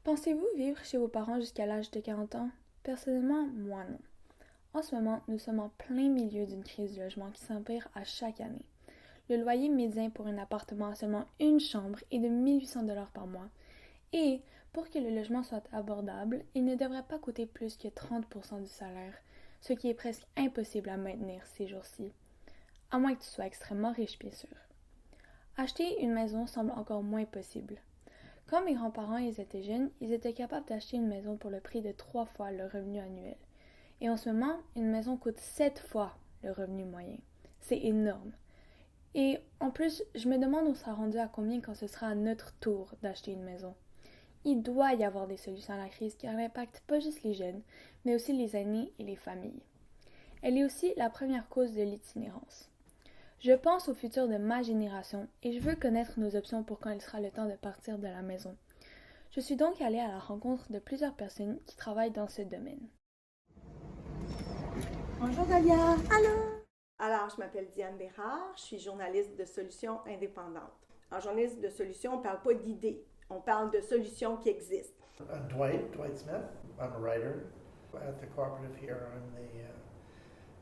Pensez-vous vivre chez vos parents jusqu'à l'âge de 40 ans? Personnellement, moi non. En ce moment, nous sommes en plein milieu d'une crise du logement qui s'empire à chaque année. Le loyer médian pour un appartement à seulement une chambre est de 1 800 $ par mois. Et, pour que le logement soit abordable, il ne devrait pas coûter plus que 30% du salaire, ce qui est presque impossible à maintenir ces jours-ci, à moins que tu sois extrêmement riche, bien sûr. Acheter une maison semble encore moins possible. Quand mes grands-parents ils étaient jeunes, ils étaient capables d'acheter une maison pour le prix de 3 fois leur revenu annuel. Et en ce moment, une maison coûte 7 fois le revenu moyen. C'est énorme. Et en plus, je me demande on sera rendu à combien quand ce sera à notre tour d'acheter une maison. Il doit y avoir des solutions à la crise car elle n'impacte pas juste les jeunes, mais aussi les aînés et les familles. Elle est aussi la première cause de l'itinérance. Je pense au futur de ma génération et je veux connaître nos options pour quand il sera le temps de partir de la maison. Je suis donc allée à la rencontre de plusieurs personnes qui travaillent dans ce domaine. Bonjour Dalia. Allô? Alors, je m'appelle Diane Bérard, je suis journaliste de solutions indépendantes. En journaliste de solutions, on ne parle pas d'idées, on parle de solutions qui existent. Dwight Smith. I'm a writer at the cooperative here.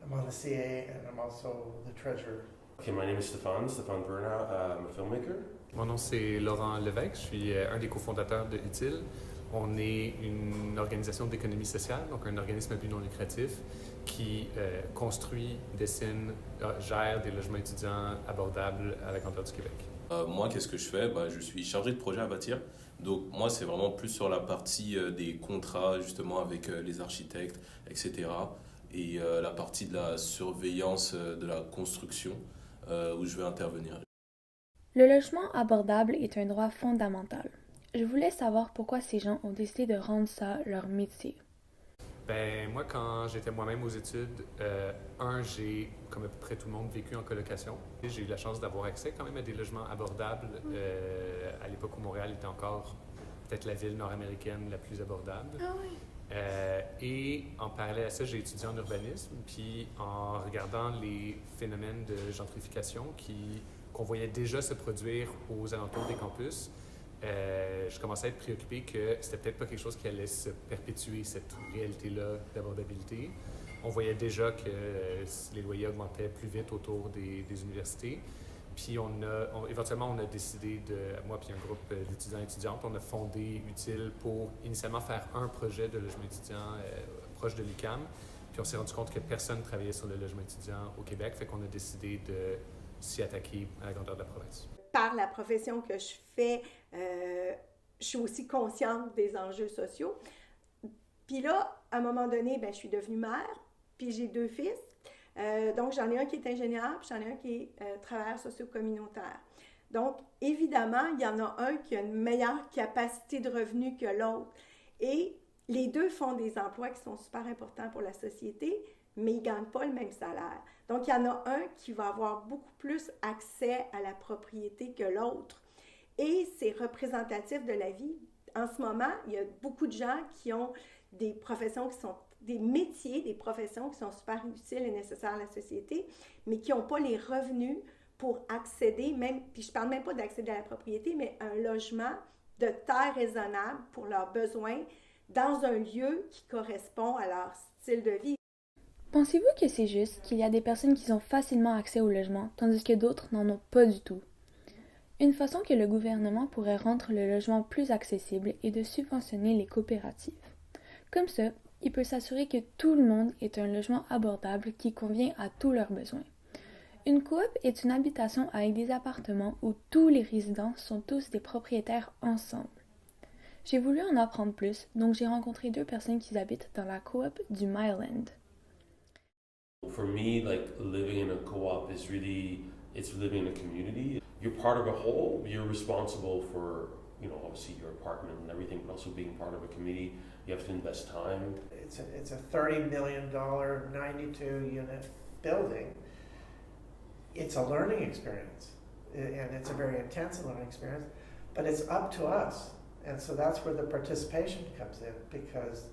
I'm on the CA and I'm also the treasurer. Okay, my name is Stéphane Bernat. I'm a filmmaker. Mon nom, c'est Laurent Lévesque. Je suis un des cofondateurs de Utile. On est une organisation d'économie sociale, donc un organisme à but non lucratif qui construit, dessine, gère des logements étudiants abordables à la grandeur du Québec. Moi, qu'est-ce que je fais? Je suis chargé de projet à bâtir. Donc, moi, c'est vraiment plus sur la partie des contrats, justement, avec les architectes, etc. Et la partie de la surveillance de la construction, où je vais intervenir. Le logement abordable est un droit fondamental. Je voulais savoir pourquoi ces gens ont décidé de rendre ça leur métier. Ben, moi, quand j'étais moi-même aux études, j'ai, comme à peu près tout le monde, vécu en colocation. J'ai eu la chance d'avoir accès quand même à des logements abordables à l'époque où Montréal était encore peut-être la ville nord-américaine la plus abordable. Ah oui. Et en parallèle à ça, j'ai étudié en urbanisme, puis en regardant les phénomènes de gentrification qu'on voyait déjà se produire aux alentours des campus, je commençais à être préoccupé que c'était peut-être pas quelque chose qui allait se perpétuer, cette réalité-là d'abordabilité. On voyait déjà que les loyers augmentaient plus vite autour des universités. Puis éventuellement, on a décidé, moi puis un groupe d'étudiants et étudiantes, on a fondé Utile pour initialement faire un projet de logement étudiant proche de l'UQAM. Puis on s'est rendu compte que personne ne travaillait sur le logement étudiant au Québec, fait qu'on a décidé de s'y attaquer à la grandeur de la province. Par la profession que je fais, je suis aussi consciente des enjeux sociaux. Puis là, à un moment donné, je suis devenue mère, puis j'ai 2 fils. Donc, j'en ai un qui est ingénieur, puis j'en ai un qui est travailleur socio-communautaire. Donc, évidemment, il y en a un qui a une meilleure capacité de revenu que l'autre. Et les deux font des emplois qui sont super importants pour la société, mais ils ne gagnent pas le même salaire. Donc, il y en a un qui va avoir beaucoup plus accès à la propriété que l'autre. Et c'est représentatif de la vie. En ce moment, il y a beaucoup de gens qui ont des professions qui sont des métiers, des professions qui sont super utiles et nécessaires à la société, mais qui n'ont pas les revenus pour accéder, puis je ne parle même pas d'accéder à la propriété, mais à un logement de taille raisonnable pour leurs besoins dans un lieu qui correspond à leur style de vie. Pensez-vous que c'est juste qu'il y a des personnes qui ont facilement accès au logement, tandis que d'autres n'en ont pas du tout? Une façon que le gouvernement pourrait rendre le logement plus accessible est de subventionner les coopératives. Comme ça, il peut s'assurer que tout le monde ait un logement abordable qui convient à tous leurs besoins. Une coop est une habitation avec des appartements où tous les résidents sont tous des propriétaires ensemble. J'ai voulu en apprendre plus, donc j'ai rencontré 2 personnes qui habitent dans la coop du Myland. For me, living in a co-op is really, it's living in a community. You're part of a whole. You're responsible for, obviously your apartment and everything, but also being part of a community. You have to invest time. It's a $30 million, 92-unit building. It's a learning experience, and it's a very intense learning experience, but it's up to us. And so that's where the participation comes in, because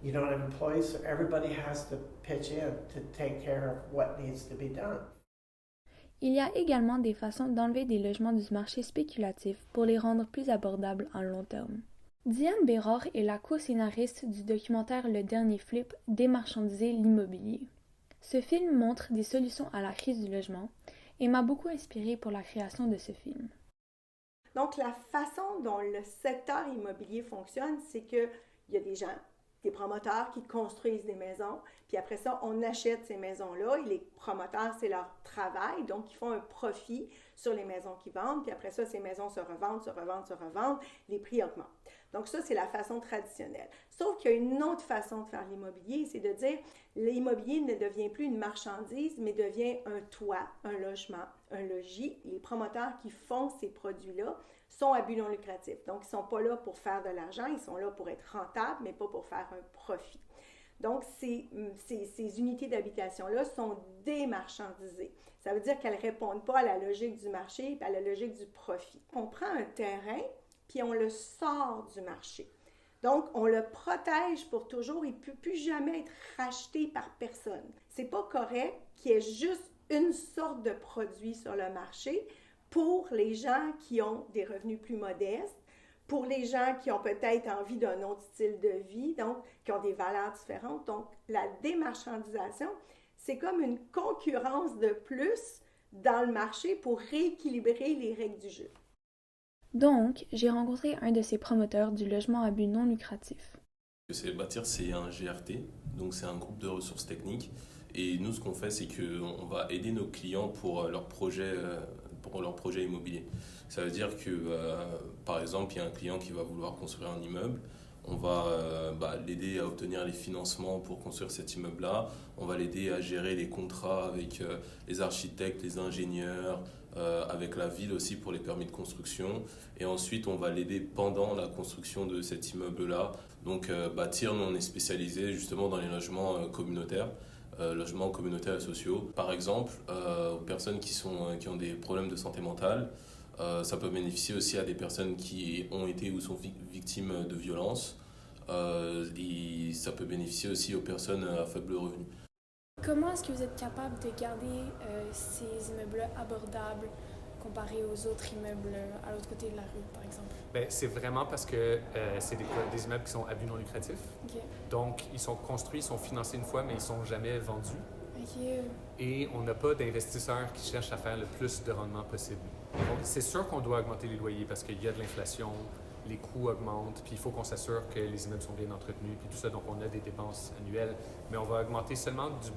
you don't have employees, so everybody has to pitch in to take care of what needs to be done. Il y a également des façons d'enlever des logements du marché spéculatif pour les rendre plus abordables en long terme. Diane Bérard est la co-scénariste du documentaire Le Dernier Flip, Démarchandiser l'immobilier. Ce film montre des solutions à la crise du logement et m'a beaucoup inspirée pour la création de ce film. Donc, la façon dont le secteur immobilier fonctionne, c'est qu'il y a des gens, des promoteurs qui construisent des maisons, puis après ça, on achète ces maisons-là, et les promoteurs, c'est leur travail, donc ils font un profit sur les maisons qu'ils vendent, puis après ça, ces maisons se revendent, les prix augmentent. Donc ça, c'est la façon traditionnelle. Sauf qu'il y a une autre façon de faire l'immobilier, c'est de dire l'immobilier ne devient plus une marchandise, mais devient un toit, un logement, un logis. Les promoteurs qui font ces produits-là sont à but non lucratif. Donc, ils ne sont pas là pour faire de l'argent, ils sont là pour être rentables, mais pas pour faire un profit. Donc, ces unités d'habitation-là sont démarchandisées. Ça veut dire qu'elles ne répondent pas à la logique du marché et à la logique du profit. On prend un terrain, puis on le sort du marché. Donc, on le protège pour toujours. Il ne peut plus jamais être racheté par personne. Ce n'est pas correct qu'il y ait juste une sorte de produit sur le marché pour les gens qui ont des revenus plus modestes, pour les gens qui ont peut-être envie d'un autre style de vie, donc qui ont des valeurs différentes. Donc, la démarchandisation, c'est comme une concurrence de plus dans le marché pour rééquilibrer les règles du jeu. Donc, j'ai rencontré un de ces promoteurs du logement à but non lucratif. Bâtir, c'est un GRT, donc c'est un groupe de ressources techniques. Et nous, ce qu'on fait, c'est qu'on va aider nos clients pour leur projet immobilier. Ça veut dire que, par exemple, il y a un client qui va vouloir construire un immeuble. On va l'aider à obtenir les financements pour construire cet immeuble-là. On va l'aider à gérer les contrats avec les architectes, les ingénieurs, avec la ville aussi pour les permis de construction. Et ensuite, on va l'aider pendant la construction de cet immeuble-là. Donc, Bâtir, nous, on est spécialisé justement dans les logements communautaires. Logements communautaires et sociaux. Par exemple, aux personnes qui ont des problèmes de santé mentale, ça peut bénéficier aussi à des personnes qui ont été ou sont victimes de violences. Et ça peut bénéficier aussi aux personnes à faible revenu. Comment est-ce que vous êtes capable de garder ces immeubles abordables comparés aux autres immeubles à l'autre côté de la rue, par exemple? Bien, c'est vraiment parce que c'est des immeubles qui sont à but non lucratif. Okay. Donc, ils sont construits, ils sont financés une fois, mais ils ne sont jamais vendus. Okay. Et on n'a pas d'investisseurs qui cherchent à faire le plus de rendement possible. Donc, c'est sûr qu'on doit augmenter les loyers parce qu'il y a de l'inflation, les coûts augmentent, puis il faut qu'on s'assure que les immeubles sont bien entretenus, puis tout ça. Donc, on a des dépenses annuelles, mais on va augmenter seulement du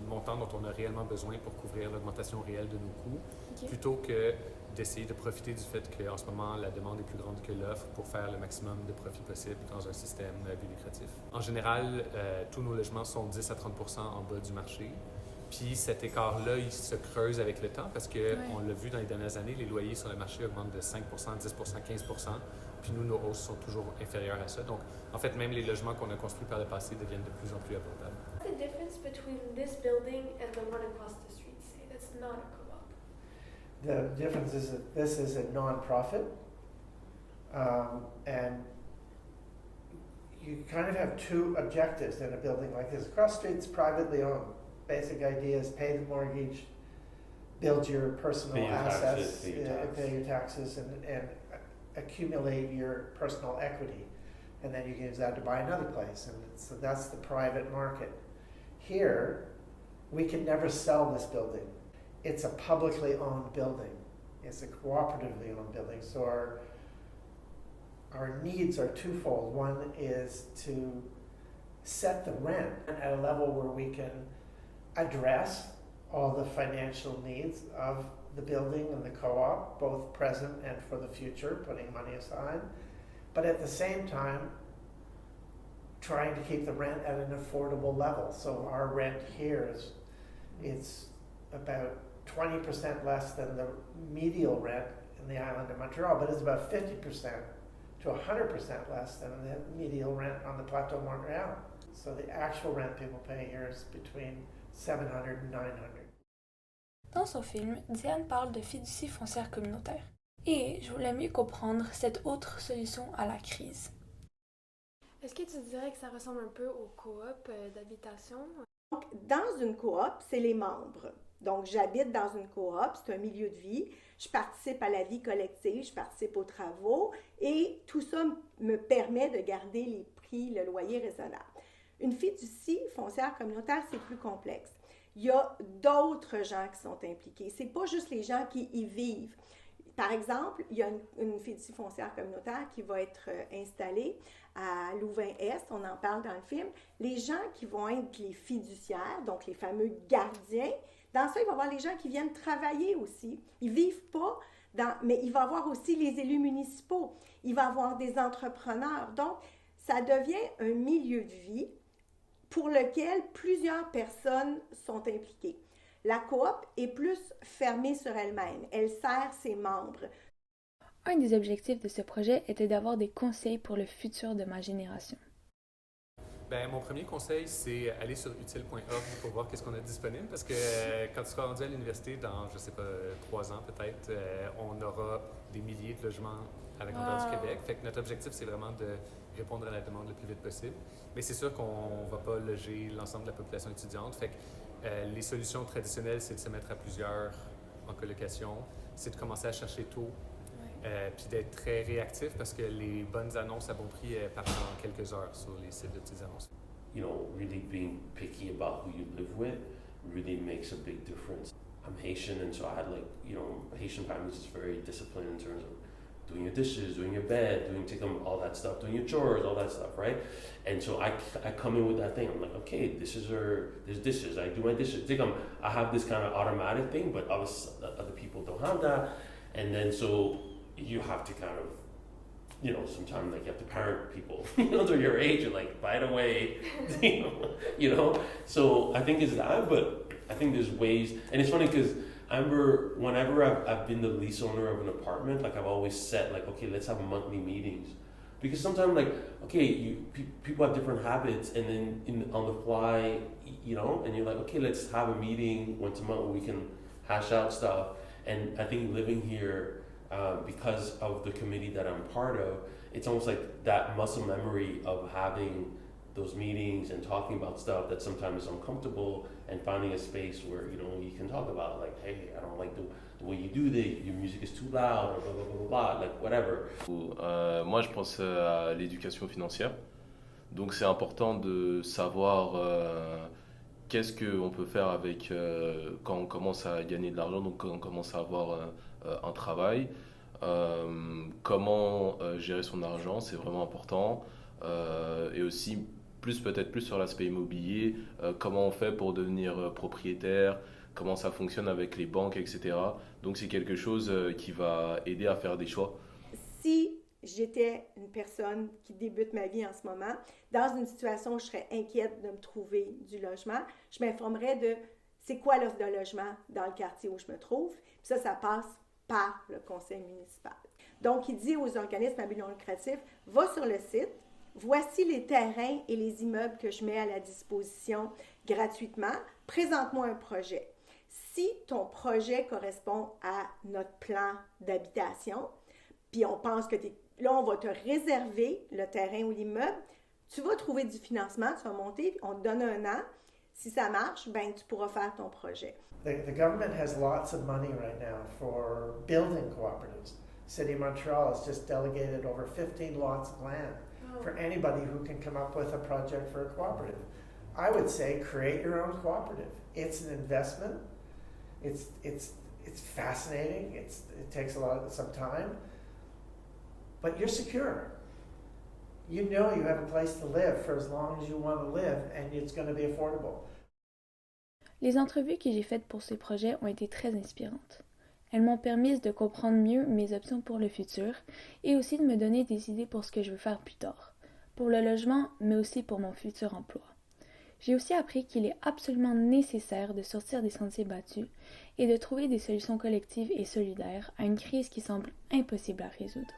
montant dont on a réellement besoin pour couvrir l'augmentation réelle de nos coûts, plutôt que d'essayer de profiter du fait qu'en ce moment, la demande est plus grande que l'offre pour faire le maximum de profit possible dans un système à but lucratif. En général, tous nos logements sont 10 à 30 % en bas du marché. Puis cet écart-là, il se creuse avec le temps parce qu'on l'a vu dans les dernières années, les loyers sur le marché augmentent de 5 %, 10 %, 15 %. Puis nous, nos hausses sont toujours inférieures à ça. Donc, en fait, même les logements qu'on a construits par le passé deviennent de plus en plus abordables. What's the difference between this building and the one across the street? Say that's not a co-op. The difference is that this is a non-profit, and you kind of have two objectives in a building like this. Cross Street's privately owned. Basic idea is pay the mortgage, build your personal Pay your assets, taxes, pay your taxes, and accumulate your personal equity. And then you can use that to buy another place. And so that's the private market. Here, we can never sell this building. It's a publicly owned building. It's a cooperatively owned building. So our needs are twofold. One is to set the rent at a level where we can address all the financial needs of the building and the co-op, both present and for the future, putting money aside. But at the same time, trying to keep the rent at an affordable level. So our rent here it's about 20% less than the medial rent in the island of Montreal, but it's about 50% to 100% less than the medial rent on the Plateau of Montreal. So the actual rent people pay here is between $700 and $900. Dans son film, Diane parle de fiducie foncière communautaire. Et je voulais mieux comprendre cette autre solution à la crise. Est-ce que tu dirais que ça ressemble un peu aux coop d'habitation? Donc, dans une coop, c'est les membres Donc, j'habite dans une coop, c'est un milieu de vie. Je participe à la vie collective, je participe aux travaux et tout ça me permet de garder les prix, le loyer raisonnable. Une fiducie foncière communautaire, c'est plus complexe. Il y a d'autres gens qui sont impliqués. Ce n'est pas juste les gens qui y vivent. Par exemple, il y a une fiducie foncière communautaire qui va être installée à Louvain-Est, on en parle dans le film. Les gens qui vont être les fiduciaires, donc les fameux gardiens, dans ça, il va y avoir les gens qui viennent travailler aussi. Ils ne vivent pas, mais il va y avoir aussi les élus municipaux. Il va y avoir des entrepreneurs. Donc, ça devient un milieu de vie pour lequel plusieurs personnes sont impliquées. La coop est plus fermée sur elle-même. Elle sert ses membres. Un des objectifs de ce projet était d'avoir des conseils pour le futur de ma génération. Ben, mon premier conseil, c'est aller sur utile.org pour voir qu'est-ce qu'on a disponible parce que quand tu seras rendu à l'université dans, je sais pas, 3 ans peut-être, on aura des milliers de logements à la grandeur du Québec. Fait que notre objectif, c'est vraiment de répondre à la demande le plus vite possible. Mais c'est sûr qu'on ne va pas loger l'ensemble de la population étudiante. Fait que les solutions traditionnelles, c'est de se mettre à plusieurs en colocation, c'est de commencer à chercher tôt, puis d'être très réactif parce que les bonnes annonces à bon prix partent en quelques heures sur les sites de petites annonces. You know, really being picky about who you live with really makes a big difference. I'm Haitian, and so I had Haitian families is very disciplined in terms of doing your dishes, doing your bed, all that stuff, doing your chores, all that stuff, right? And so I come in with that thing. I'm like, okay, there's dishes. I do my dishes. I have this kind of automatic thing, but other people don't have that. And then so you have to kind of, sometimes you have to parent people, they're your age, and by the way, So I think it's that, but I think there's ways, and it's funny because I remember whenever I've been the lease owner of an apartment, I've always said, okay, let's have monthly meetings. Because sometimes, people have different habits, and then on the fly, and you're like, okay, let's have a meeting once a month where we can hash out stuff. And I think living here, because of the committee that I'm part of, it's almost like that muscle memory of having those meetings and talking about stuff that sometimes is uncomfortable and finding a space where you can talk about hey, I don't like the way you do this, your music is too loud, or blah blah blah blah, whatever. Moi, je pense à l'éducation financière. Donc, c'est important de savoir qu'est-ce qu'on peut faire avec quand on commence à gagner de l'argent, donc quand on commence à avoir un travail. Comment gérer son argent, c'est vraiment important. Et aussi peut-être plus sur l'aspect immobilier, comment on fait pour devenir propriétaire, comment ça fonctionne avec les banques, etc. Donc c'est quelque chose qui va aider à faire des choix. Si j'étais une personne qui débute ma vie en ce moment, dans une situation où je serais inquiète de me trouver du logement, je m'informerais de c'est quoi l'offre de logement dans le quartier où je me trouve. Puis ça passe par le conseil municipal. Donc, il dit aux organismes à but non lucratif, va sur le site, voici les terrains et les immeubles que je mets à la disposition gratuitement. Présente-moi un projet. Si ton projet correspond à notre plan d'habitation, puis on pense que là, on va te réserver le terrain ou l'immeuble, tu vas trouver du financement, tu vas monter, on te donne 1 an. Si ça marche, ben tu pourras faire ton projet. The government has lots of money right now for building cooperatives. City of Montreal has just delegated over 15 lots of land for anybody who can come up with a project for a cooperative. I would say create your own cooperative. It's an investment. It's fascinating. It takes some time, but you're secure. You know you have a place to live for as long as you want to live, and it's going to be affordable. Les entrevues que j'ai faites pour ce projet ont été très inspirantes. Elles m'ont permis de comprendre mieux mes options pour le futur et aussi de me donner des idées pour ce que je veux faire plus tard, pour le logement, mais aussi pour mon futur emploi. J'ai aussi appris qu'il est absolument nécessaire de sortir des sentiers battus et de trouver des solutions collectives et solidaires à une crise qui semble impossible à résoudre.